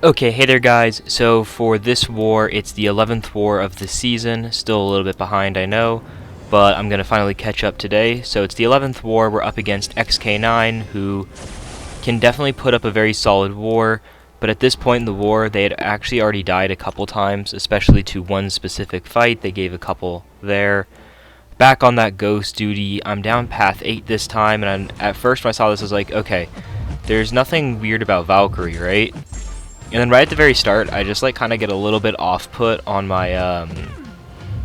Okay, hey there guys. So for this war, it's the 11th war of the season. Still a little bit behind, I know, but I'm going to finally catch up today. So it's the 11th war. We're up against XK-9, who can definitely put up a very solid war, but at this point in the war, they had actually already died a couple times, especially to one specific fight. They gave a couple there. Back on that ghost duty, I'm down path 8 this time, and at first when I saw this, I was like, okay, there's nothing weird about Valkyrie, right? And then right at the very start, I just like kind of get a little bit off-put on my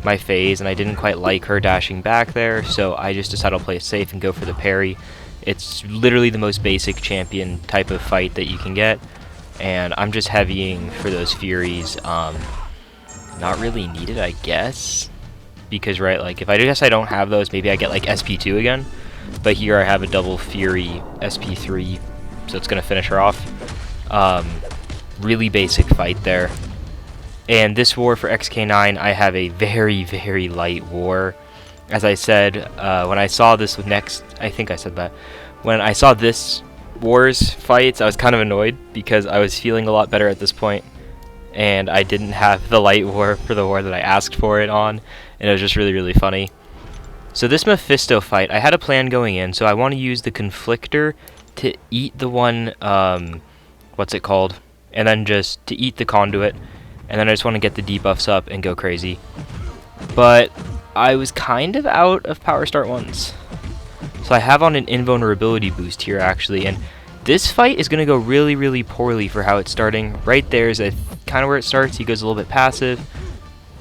my phase, and I didn't quite like her dashing back there, so I just decided to play it safe and go for the parry. It's literally the most basic champion type of fight that you can get, and I'm just heavying for those Furies. Not really needed, I guess, because right, like if I guess I don't have those, maybe I get like SP2 again, but here I have a double Fury SP3, so it's gonna finish her off. Really basic fight there. And this war for XK-9, I have a very, very light war. As I said, when I saw this next, I think I said that, when I saw this war's fights, I was kind of annoyed because I was feeling a lot better at this point, and I didn't have the light war for the war that I asked for it on, and it was just really, really funny. So this Mephisto fight, I had a plan going in, so I want to use the Conflictor to eat the one, what's it called? And then just to eat the conduit, and then I just want to get the debuffs up and go crazy. But I was kind of out of power start ones, so I have on an invulnerability boost here actually, and this fight is going to go really, really poorly for how it's starting. Right there is kind of where it starts. He goes a little bit passive,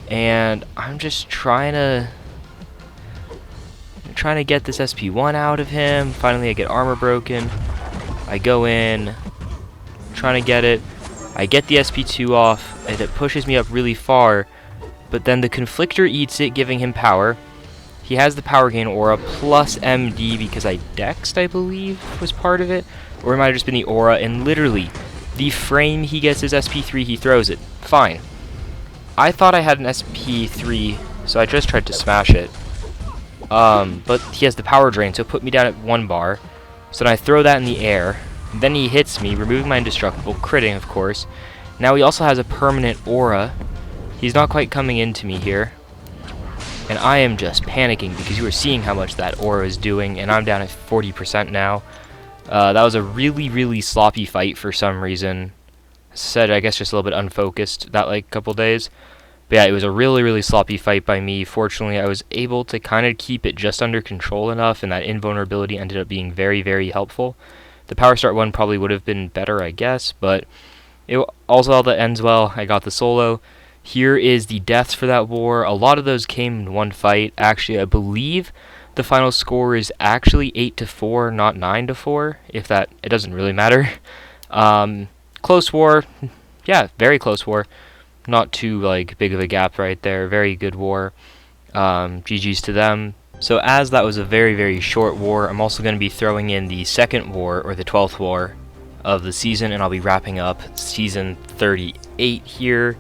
and I'm just trying to get this SP1 out of him. Finally I get armor broken, I go in, trying to get it. I get the SP2 off, and it pushes me up really far, but then the Conflictor eats it, giving him power. He has the power gain aura plus MD because I dexed, I believe, was part of it, or it might have just been the aura, and literally, the frame he gets his SP3, he throws it. Fine. I thought I had an SP3, so I just tried to smash it. But he has the power drain, so it put me down at 1 bar, so then I throw that in the air. Then he hits me, removing my indestructible, critting of course. Now he also has a permanent aura. He's not quite coming into me here. And I am just panicking because you are seeing how much that aura is doing, and I'm down at 40% now. That was a really, really sloppy fight for some reason. As I said, I guess just a little bit unfocused that like couple days. But yeah, it was a really, really sloppy fight by me. Fortunately, I was able to kind of keep it just under control enough, and that invulnerability ended up being very, very helpful. The power start one probably would have been better, I guess, but it also all that ends well. I got the solo. Here is the deaths for that war. A lot of those came in one fight. Actually, I believe the final score is actually 8-4, not 9-4. If that, it doesn't really matter. Close war. Yeah, very close war. Not too like big of a gap right there. Very good war. GG's to them. So as that was a very, very short war, I'm also going to be throwing in the second war, or the 12th war of the season, and I'll be wrapping up season 38 here.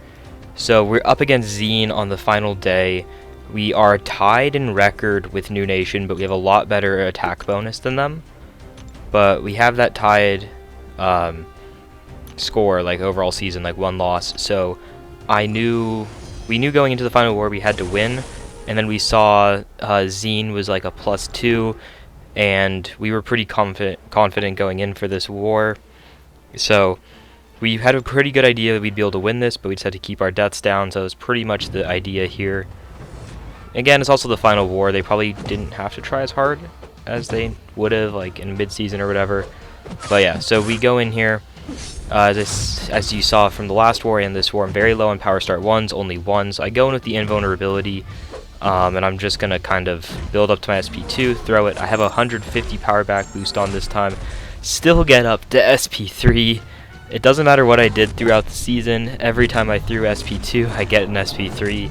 So we're up against Zine on the final day. We are tied in record with New Nation, but we have a lot better attack bonus than them. But we have that tied score, like overall season, like 1 loss. So we knew going into the final war we had to win. And then we saw Zine was like a +2, and we were pretty confident going in for this war. So we had a pretty good idea that we'd be able to win this, but we just had to keep our deaths down, so it was pretty much the idea here. Again, it's also the final war. They probably didn't have to try as hard as they would have, like in mid-season or whatever. But yeah, so we go in here. As you saw from the last war and this war, I'm very low on power start ones, only 1. So I go in with the invulnerability. And I'm just going to kind of build up to my SP2, throw it. I have a 150 power back boost on this time. Still get up to SP3. It doesn't matter what I did throughout the season. Every time I threw SP2, I get an SP3.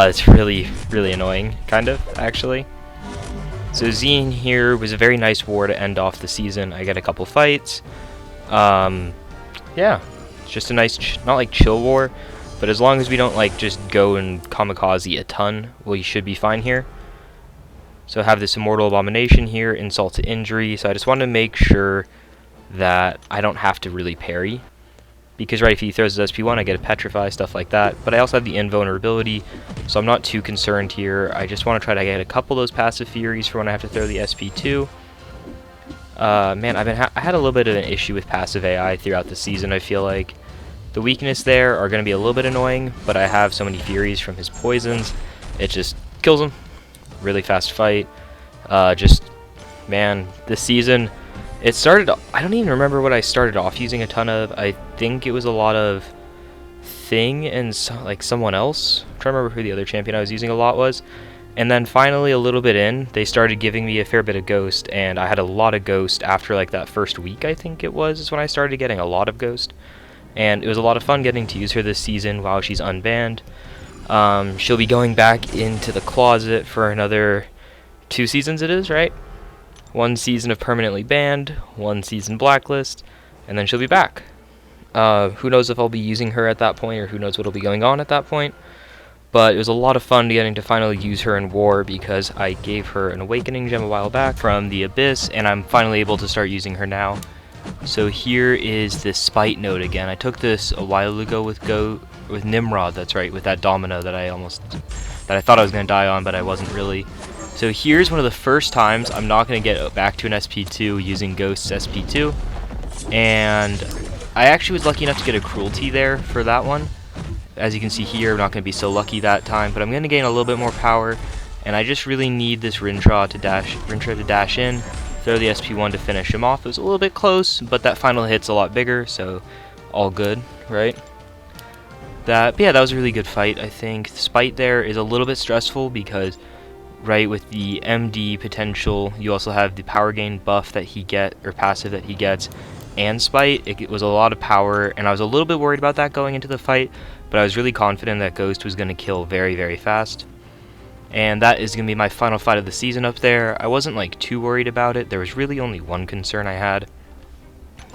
It's really, really annoying, kind of, actually. So Zine here was a very nice war to end off the season. I get a couple fights. Yeah, it's just a nice, not like chill war. But as long as we don't like just go and kamikaze a ton, we should be fine here. So I have this Immortal Abomination here, insult to injury. So I just want to make sure that I don't have to really parry. because right, if he throws his SP1, I get a Petrify, stuff like that. But I also have the invulnerability, so I'm not too concerned here. I just want to try to get a couple of those passive Furies for when I have to throw the SP2. Man, I had a little bit of an issue with passive AI throughout the season. I feel like the weakness there are going to be a little bit annoying, but I have so many Furies from his poisons, it just kills him. Really fast fight. Man, this season, it started, I don't even remember what I started off using a ton of. I think it was a lot of Thing and like someone else. I'm trying to remember who the other champion I was using a lot was. And then finally, a little bit in, they started giving me a fair bit of Ghost, and I had a lot of Ghost after like that first week, I think it was, is when I started getting a lot of Ghost. And it was a lot of fun getting to use her this season while she's unbanned. She'll be going back into the closet for another 2 seasons, it is, right? 1 season of permanently banned, 1 season blacklist, and then she'll be back. Who knows if I'll be using her at that point, or who knows what'll be going on at that point. But it was a lot of fun getting to finally use her in War, because I gave her an Awakening Gem a while back from the Abyss, and I'm finally able to start using her now. So here is this Spite node again. I took this a while ago with Nimrod, that's right, with that Domino that I thought I was going to die on, but I wasn't really. So here's one of the first times I'm not going to get back to an SP2 using Ghost's SP2, and I actually was lucky enough to get a Cruelty there for that one. As you can see here, I'm not going to be so lucky that time, but I'm going to gain a little bit more power, and I just really need this Rintrah to dash in, throw the SP1 to finish him off. It was a little bit close, but that final hit's a lot bigger, so all good, right? But yeah, that was a really good fight, I think. Spite there is a little bit stressful because, right, with the MD potential, you also have the power gain buff that he or passive that he gets, and Spite. It was a lot of power, and I was a little bit worried about that going into the fight, but I was really confident that Ghost was going to kill very, very fast. And that is going to be my final fight of the season up there. I wasn't like too worried about it. There was really only one concern I had,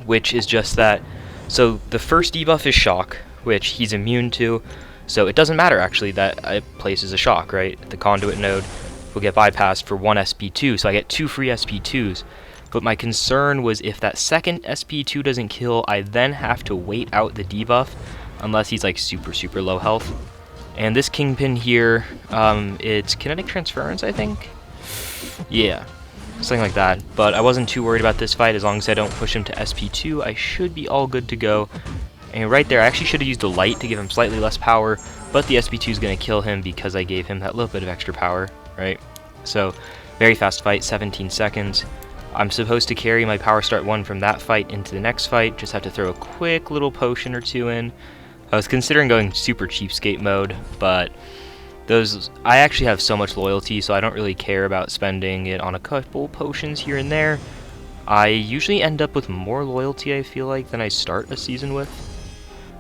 which is just that, so the first debuff is Shock, which he's immune to, so it doesn't matter actually that it places a Shock, right? The Conduit node will get bypassed for 1 SP2, so I get 2 free SP2s. But my concern was if that second SP2 doesn't kill, I then have to wait out the debuff, unless he's like super, super low health. And this Kingpin here, it's Kinetic Transference, I think? Yeah, something like that. But I wasn't too worried about this fight. As long as I don't push him to SP2, I should be all good to go. And right there, I actually should have used a Light to give him slightly less power, but the SP2 is going to kill him because I gave him that little bit of extra power, right? So, very fast fight, 17 seconds. I'm supposed to carry my Power Start 1 from that fight into the next fight, just have to throw a quick little potion or 2 in. I was considering going super cheapskate mode, but I actually have so much loyalty, so I don't really care about spending it on a couple potions here and there. I usually end up with more loyalty, I feel like, than I start a season with.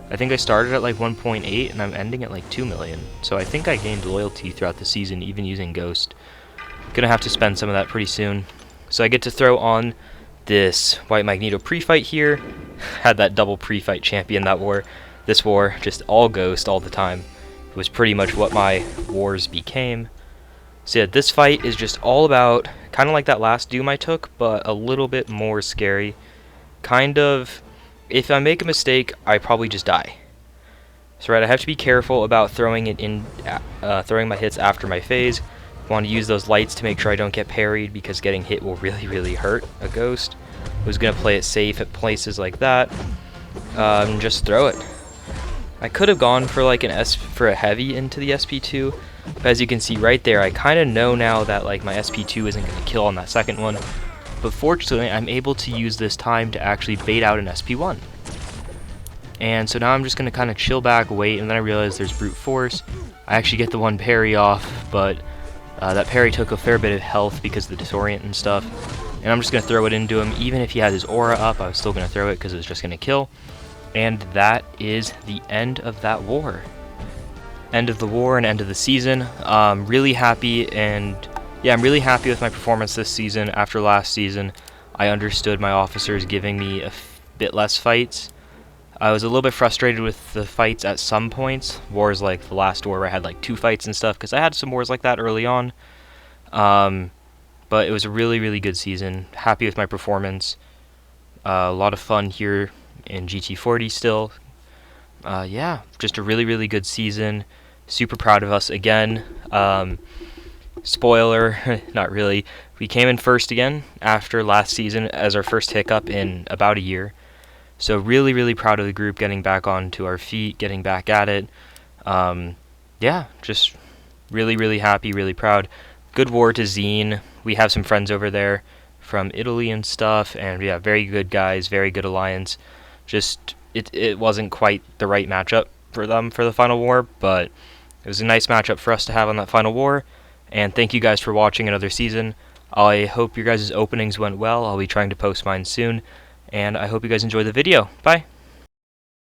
I think I started at like 1.8 and I'm ending at like 2 million, so I think I gained loyalty throughout the season, even using Ghost. Gonna have to spend some of that pretty soon. So I get to throw on this White Magneto pre-fight here. Had that double pre-fight champion that war. This war, just all Ghost all the time. It was pretty much what my wars became. So yeah, this fight is just all about, kind of like that last Doom I took, but a little bit more scary. Kind of, if I make a mistake, I probably just die. So right, I have to be careful about throwing my hits after my phase. I want to use those lights to make sure I don't get parried, because getting hit will really, really hurt a Ghost. Who's going to play it safe at places like that. Just throw it. I could have gone for like for a heavy into the SP2, but as you can see right there, I kind of know now that like my SP2 isn't going to kill on that second one. But fortunately, I'm able to use this time to actually bait out an SP1. And so now I'm just going to kind of chill back, wait, and then I realize there's Brute Force. I actually get the one parry off, but that parry took a fair bit of health because of the disorient and stuff. And I'm just going to throw it into him. Even if he had his aura up, I was still going to throw it because it was just going to kill. And that is the end of that war. End of the war and end of the season. Really happy, and yeah, I'm really happy with my performance this season. After last season, I understood my officers giving me a bit less fights. I was a little bit frustrated with the fights at some points. Wars like the last war where I had like 2 fights and stuff, because I had some wars like that early on. But it was a really, really good season. Happy with my performance. A lot of fun here in GT40 still. yeah, just a really, really good season. Super proud of us again. Spoiler, not really. We came in first again after last season as our first hiccup in about a year. So really, really proud of the group getting back onto our feet, getting back at it. Yeah, just really, really happy, really proud. Good war to Zine. We have some friends over there from Italy and stuff, and yeah, very good guys, very good alliance. Just it wasn't quite the right matchup for them for the final war, but it was a nice matchup for us to have on that final war. And thank you guys for watching another season. I hope your guys' openings went well. I'll be trying to post mine soon, and I hope you guys enjoy the video. Bye.